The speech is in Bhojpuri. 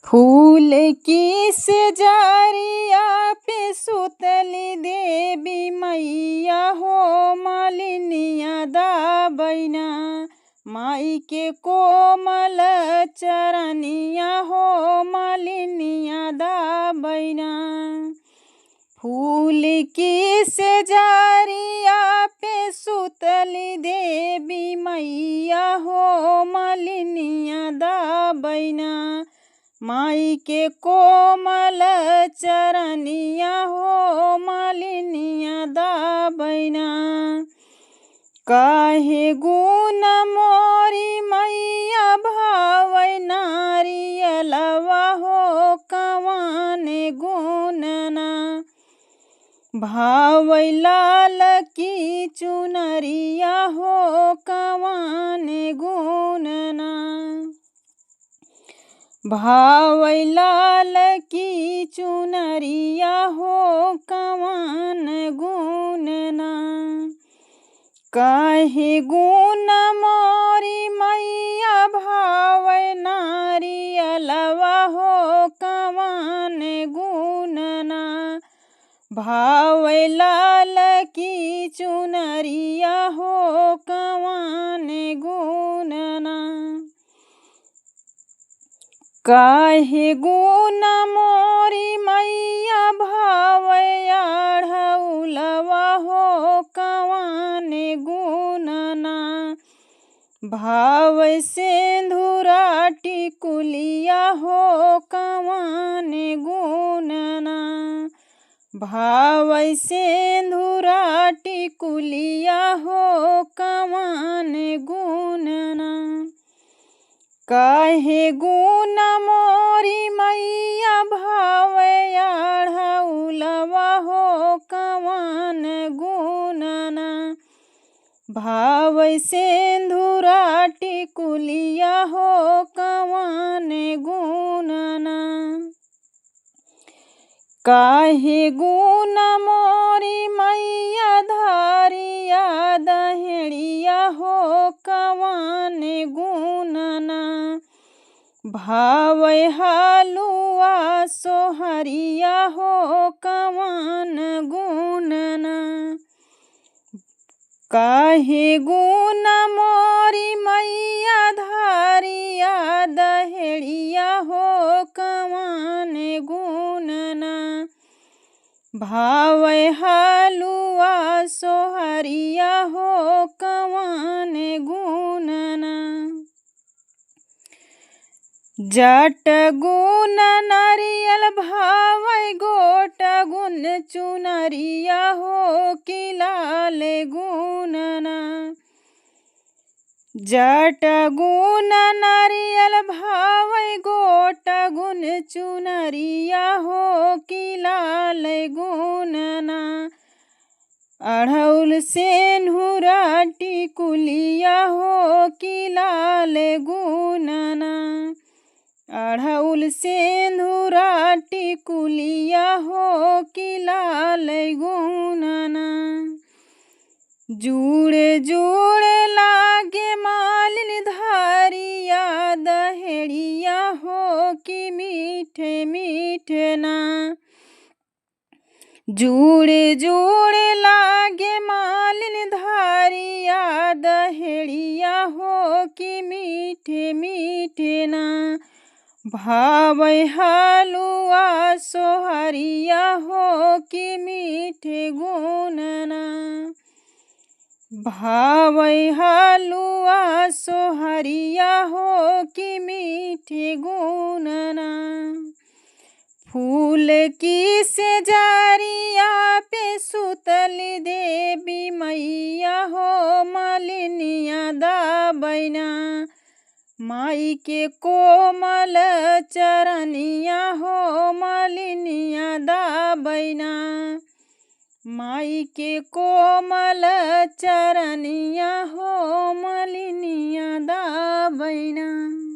फूल की सेजरिया पे सुतली देवी मैया हो मालिनिया दाबैना। माई के कोमल चरनिया हो मालिनिया दाबैना। फूल की सेजरिया पे सुतली देवी मैया हो मालिनिया दाबैना। माई के कोमल चरनिया हो मालिनिया दाबैना। काहे गुण मोरी मैया भावै नारियलवा हो कवाने गुणना। भावै लाल की चुनरिया हो कवाने गुणना। भावै लाल की चुनरिया हो कवन गुणना। काहे गुण मोरी मैया भावै नारियलवा हो कवन गुणना। भावै लाल की चुनरिया हो कवन गुणना। काहे गुण मोरी मैया भावै अढ़उलवा हो कवन गुणना। भावै सिंदूरा टिकुलिया हो कवन गुणना। भावै सिंदूरा टिकुलिया हो कवन गुणना। काहे गुण मोरी मैया भावै अढ़उलवा हो कवन गुणना। भावै सिंदूरा टिकुलिया हो कवन गुणना। काहे गुण मोरी मैया धारिया दहेड़िया हो कवन गुणना। भावै हलुआ सोहरिया हो कवन गुणना। काहे गुण मोरी मैया धारिया दहेड़िया हो कवन गुणना। भावै हलुआ सोहरिया हो कवन गुणना। जट गुण नारियल भावै गोट गुण चुनरिया हो कि लाल गुणना। जट गुण नारियल भावै गोट गुण चुनरिया हो कि लाल गुणना। अढ़उल सिंदूरा टिकुलिया हो कि लाल गुणना। अढ़उल सिंदूरा टिकुलिया हो कि लाल गुणना। जुड़े जुड़े लागे मालिन धारिया दहेड़िया हो कि मीठे मीठे ना। जुड़े जुड़े लागे मालिन धारिया दहेड़िया हो कि मीठे मीठे ना। भावै हलुआ सोहरिया हो कि मीठे गुणना। भावै हलुआ सोहरिया हो कि मीठे गुणना। फूल की सेजरिया पे सुतली देवी मैया हो मालिनिया दाबैना। माई के कोमल चरनिया हो मालिनिया दाबैना। माई के कोमल चरनिया हो मालिनिया दाबैना।